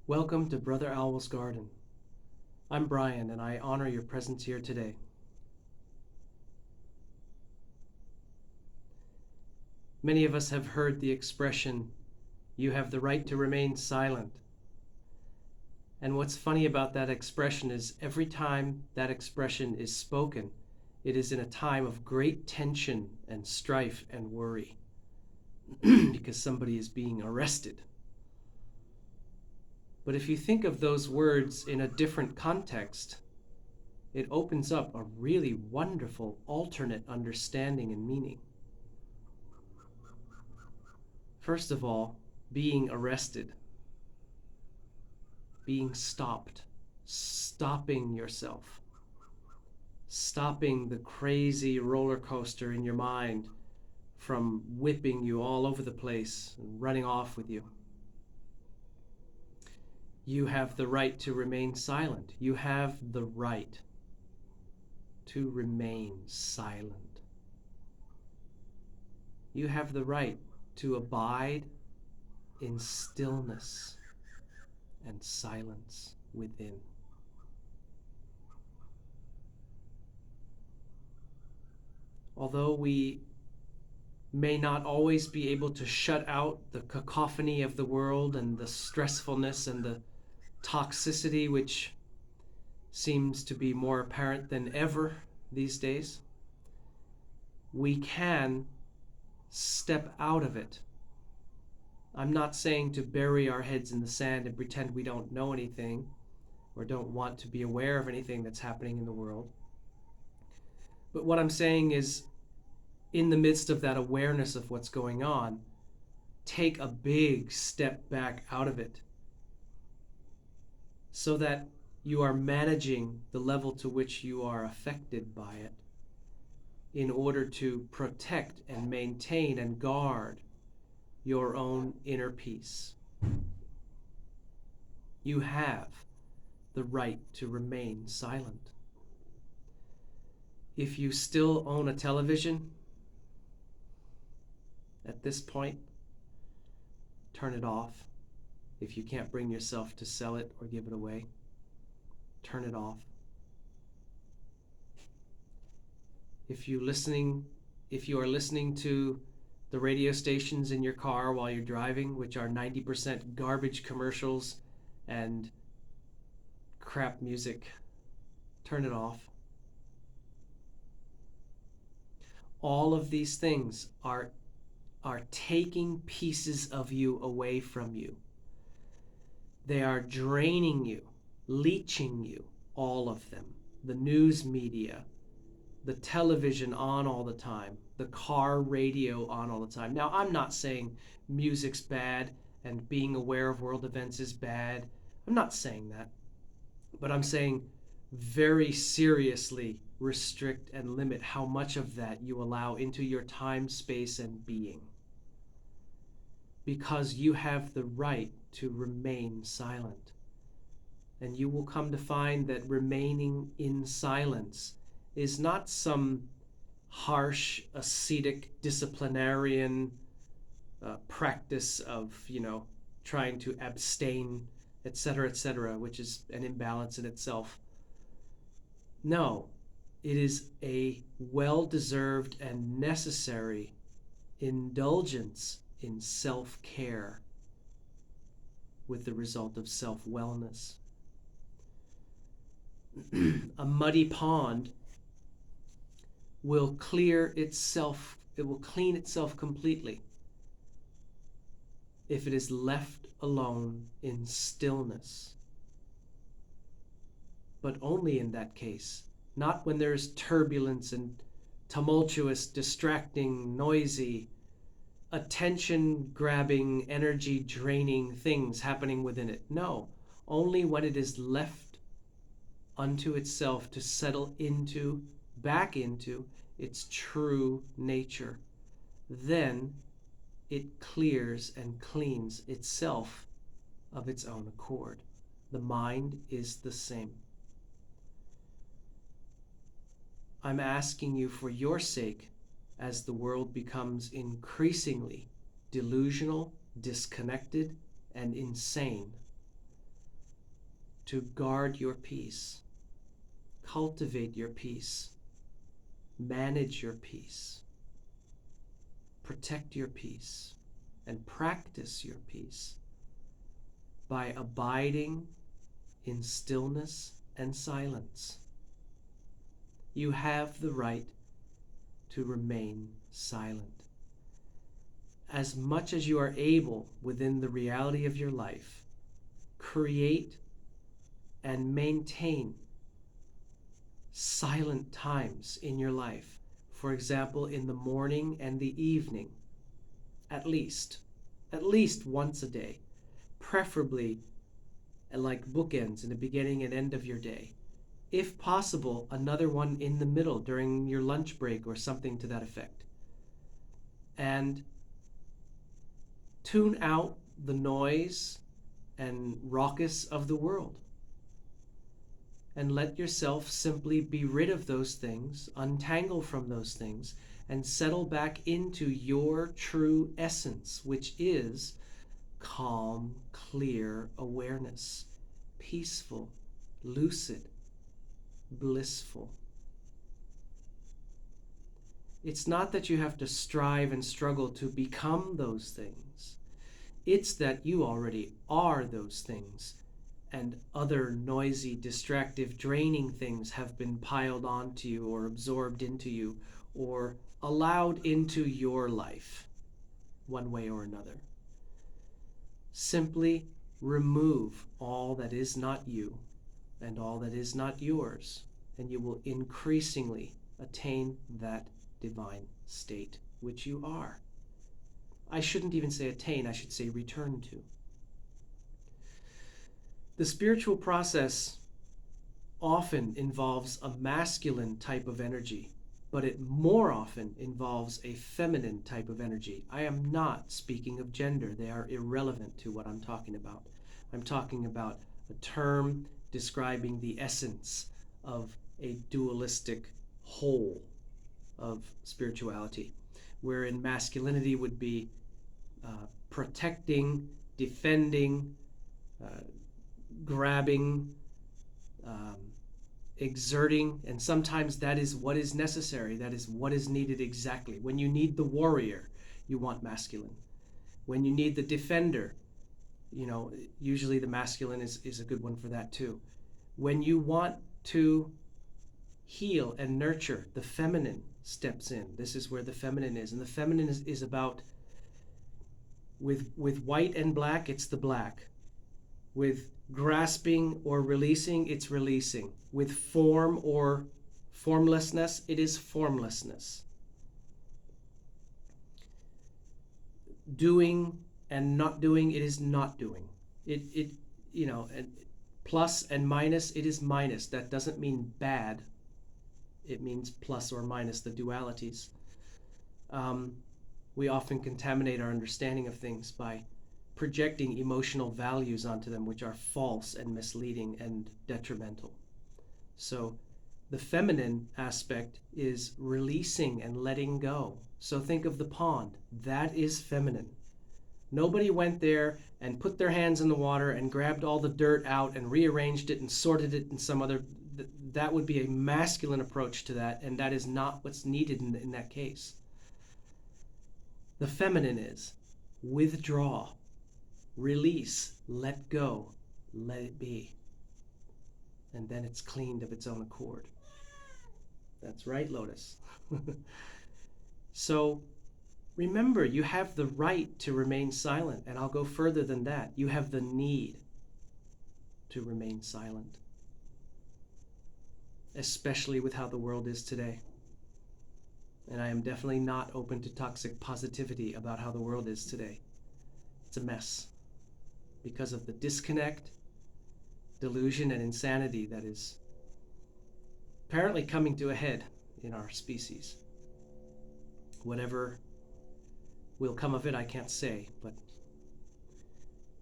Welcome to Brother Owl's Garden. I'm Brian, and I honor your presence here today. Many of us have heard the expression, "You have the right to remain silent." And what's funny about that expression is every time that expression is spoken, it is in a time of great tension and strife and worry because somebody is being arrested. But if you think of those words in a different context, it opens up a really wonderful alternate understanding and meaning. First of all, being arrested, being stopped, stopping yourself, stopping the crazy roller coaster in your mind from whipping you all over the place and running off with you. You have the right to remain silent. You have the right to remain silent. You have the right to abide in stillness and silence within. Although we may not always be able to shut out the cacophony of the world and the stressfulness and the toxicity which seems to be more apparent than ever these days, we can step out of it. I'm not saying to bury our heads in the sand and pretend we don't know anything or don't want to be aware of anything that's happening in the world. But what I'm saying is, in the midst of that awareness of what's going on, take a big step back out of it so that you are managing the level to which you are affected by it in order to protect and maintain and guard your own inner peace. You have the right to remain silent. If you still own a television, at this point, turn it off. If you can't bring yourself to sell it or give it away, turn it off. If you are listening to the radio stations in your car while you're driving, which are 90% garbage commercials and crap music, turn it off. All of these things are taking pieces of you away from you. They are draining you, leeching you, all of them. The news media, the television on all the time, the car radio on all the time. Now, I'm not saying music's bad and being aware of world events is bad. I'm not saying that. But I'm saying very seriously restrict and limit how much of that you allow into your time, space, and being. Because you have the right to remain silent. And you will come to find that remaining in silence is not some harsh, ascetic, disciplinarian practice of, trying to abstain, etc., which is an imbalance in itself. No, it is a well-deserved and necessary indulgence in self-care with the result of self-wellness. A muddy pond will clean itself completely if it is left alone in stillness. But only in that case, not when there's turbulence and tumultuous, distracting, noisy, attention-grabbing, energy-draining things happening within it. No, only when it is left unto itself to settle back into its true nature. Then it clears and cleans itself of its own accord. The mind is the same. I'm asking you for your sake, as the world becomes increasingly delusional, disconnected, and insane, to guard your peace, cultivate your peace, manage your peace, protect your peace, and practice your peace by abiding in stillness and silence. You have the right to remain silent. As much as you are able within the reality of your life, create and maintain silent times in your life. For example, in the morning and the evening, at least once a day, preferably like bookends in the beginning and end of your day. If possible, another one in the middle during your lunch break or something to that effect. And tune out the noise and raucous of the world. And let yourself simply be rid of those things, untangle from those things, and settle back into your true essence, which is calm, clear awareness, peaceful, lucid, blissful. It's not that you have to strive and struggle to become those things. It's that you already are those things, and other noisy, distractive, draining things have been piled onto you or absorbed into you or allowed into your life one way or another. Simply remove all that is not you and all that is not yours, and you will increasingly attain that divine state which you are. I shouldn't even say attain, I should say return to. The spiritual process often involves a masculine type of energy, but it more often involves a feminine type of energy. I am not speaking of gender. They are irrelevant to what I'm talking about. I'm talking about a term describing the essence of a dualistic whole of spirituality, wherein masculinity would be protecting, defending, grabbing, um, exerting, and sometimes that is what is necessary. That is what is needed exactly. When you need the warrior, you want masculine. When you need the defender, usually the masculine is a good one for that too. When you want to heal and nurture, the feminine steps in. This is where the feminine is. And the feminine is about, with white and black, it's the black. With grasping or releasing, it's releasing. With form or formlessness, it is formlessness. Doing and not doing, it is not doing. And plus and minus, it is minus. That doesn't mean bad. It means plus or minus, the dualities. We often contaminate our understanding of things by projecting emotional values onto them, which are false and misleading and detrimental. So the feminine aspect is releasing and letting go. So think of the pond. That is feminine. Nobody went there and put their hands in the water and grabbed all the dirt out and rearranged it and sorted it in some other. That would be a masculine approach to that, and that is not what's needed in that case. The feminine is withdraw, release, let go, let it be. And then it's cleaned of its own accord. That's right, Lotus. So remember, you have the right to remain silent, and I'll go further than that. You have the need to remain silent, especially with how the world is today. And I am definitely not open to toxic positivity about how the world is today. It's a mess because of the disconnect, delusion, and insanity that is apparently coming to a head in our species. Whatever will come of it, I can't say, but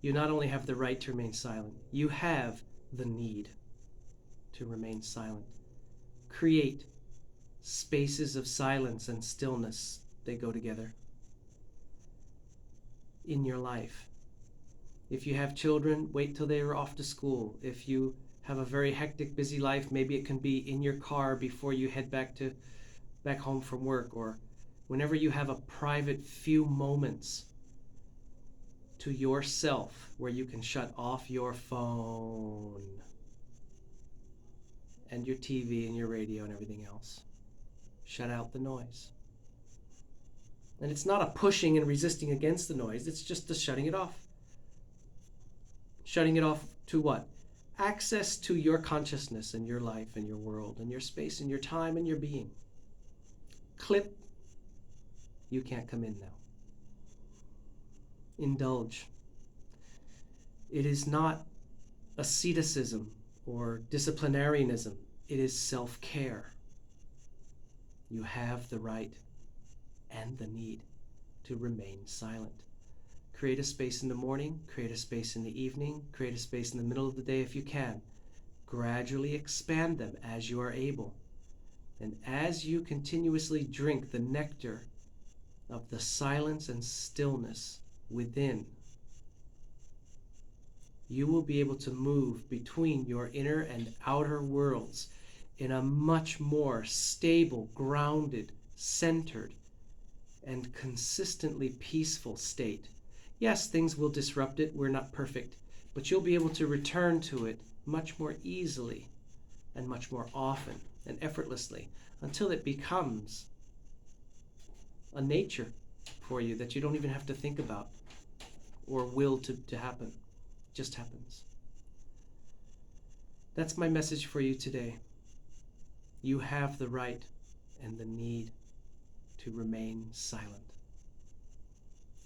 you not only have the right to remain silent, you have the need to remain silent. Create spaces of silence and stillness. They go together in your life. If you have children, wait till they are off to school. If you have a very hectic, busy life. Maybe it can be in your car before you head back home from work, or whenever you have a private few moments to yourself where you can shut off your phone and your TV and your radio and everything else. Shut out the noise. And it's not a pushing and resisting against the noise, it's just a shutting it off. Shutting it off to what? Access to your consciousness and your life and your world and your space and your time and your being. Clip, you can't come in now. Indulge. It is not asceticism or disciplinarianism. It is self-care. You have the right and the need to remain silent. Create a space in the morning, create a space in the evening, create a space in the middle of the day if you can. Gradually expand them as you are able. And as you continuously drink the nectar of the silence and stillness within, you will be able to move between your inner and outer worlds in a much more stable, grounded, centered, and consistently peaceful state. Yes, things will disrupt it. We're not perfect. But you'll be able to return to it much more easily and much more often and effortlessly until it becomes a nature for you that you don't even have to think about or will to happen. It just happens. That's my message for you today. You have the right and the need to remain silent.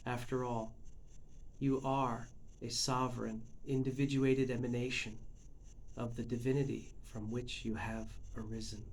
After all, you are a sovereign, individuated emanation of the divinity from which you have arisen.